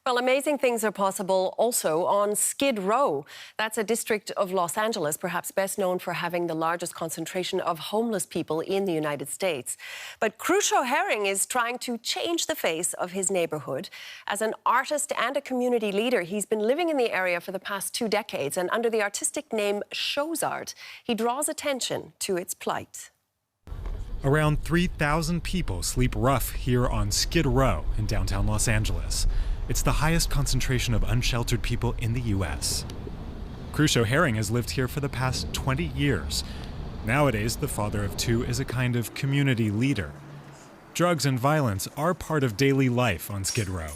Well, amazing things are possible also on Skid Row. That's a district of Los Angeles, perhaps best known for having the largest concentration of homeless people in the United States. But Crushow Herring is trying to change the face of his neighborhood. As an artist and a community leader, he's been living in the area for the past 2 decades, and under the artistic name Shows Art, he draws attention to its plight. Around 3,000 people sleep rough here on Skid Row in downtown Los Angeles. It's the highest concentration of unsheltered people in the U.S. Crushow Herring has lived here for the past 20 years. Nowadays, the father of 2 is a kind of community leader. Drugs and violence are part of daily life on Skid Row,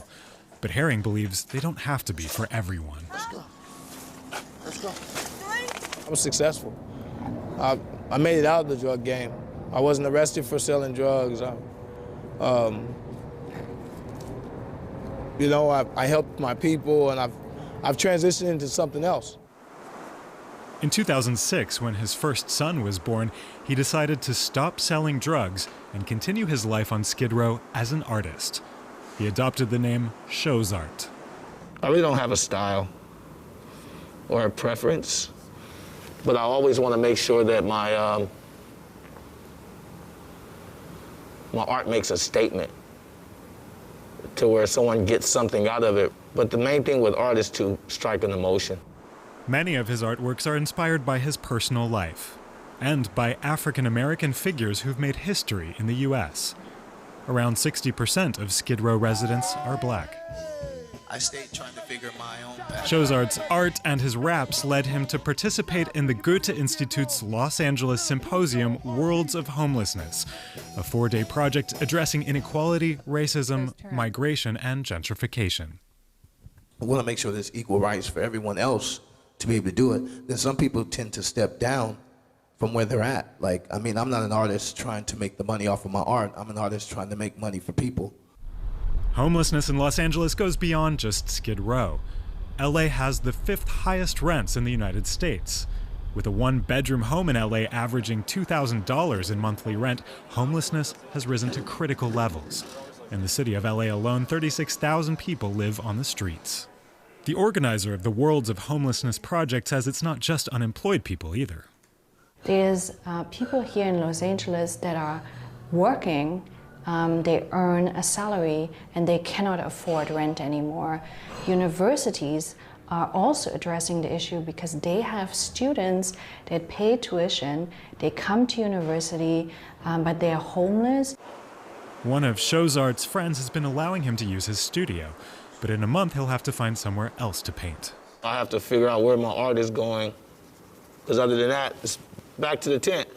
but Herring believes they don't have to be for everyone. Let's go. I was successful. I made it out of the drug game. I wasn't arrested for selling drugs. I helped my people, and I've transitioned into something else. In 2006, when his first son was born, he decided to stop selling drugs and continue his life on Skid Row as an artist. He adopted the name Shows Art. I really don't have a style or a preference, but I always want to make sure that my art makes a statement to where someone gets something out of it. But the main thing with art is to strike an emotion. Many of his artworks are inspired by his personal life and by African-American figures who've made history in the U.S. Around 60% of Skid Row residents are black. I stayed trying to figure my own path. Shows Art's art and his raps led him to participate in the Goethe-Institut's Los Angeles symposium Worlds of Homelessness, a 4-day project addressing inequality, racism, migration, and gentrification. I want to make sure there's equal rights for everyone else to be able to do it. Then some people tend to step down from where they're at. I'm not an artist trying to make the money off of my art. I'm an artist trying to make money for people. Homelessness in Los Angeles goes beyond just Skid Row. LA has the 5th highest rents in the United States. With a 1-bedroom home in LA averaging $2,000 in monthly rent, homelessness has risen to critical levels. In the city of LA alone, 36,000 people live on the streets. The organizer of the Worlds of Homelessness project says it's not just unemployed people either. There's people here in Los Angeles that are working. They earn a salary and they cannot afford rent anymore. Universities are also addressing the issue because they have students that pay tuition, they come to university, but they are homeless. One of Shows Art's friends has been allowing him to use his studio, but in a month he'll have to find somewhere else to paint. I have to figure out where my art is going, because other than that, it's back to the tent,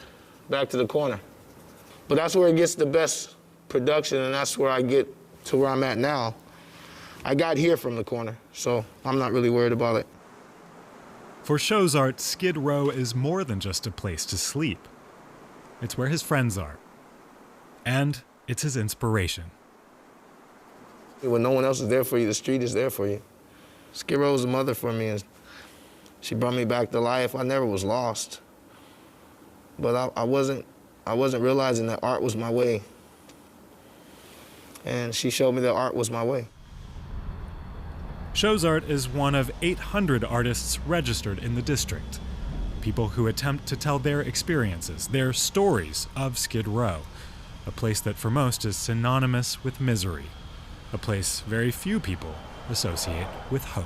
back to the corner. But that's where it gets the best production, and that's where I get to where I'm at now. I got here from the corner, so I'm not really worried about it. For Shows Art, Skid Row is more than just a place to sleep. It's where his friends are. And it's his inspiration. When no one else is there for you, the street is there for you. Skid Row was a mother for me, and she brought me back to life. I never was lost. But I wasn't realizing that art was my way. And she showed me that art was my way. Shows Art is one of 800 artists registered in the district. People who attempt to tell their experiences, their stories of Skid Row. A place that for most is synonymous with misery. A place very few people associate with hope.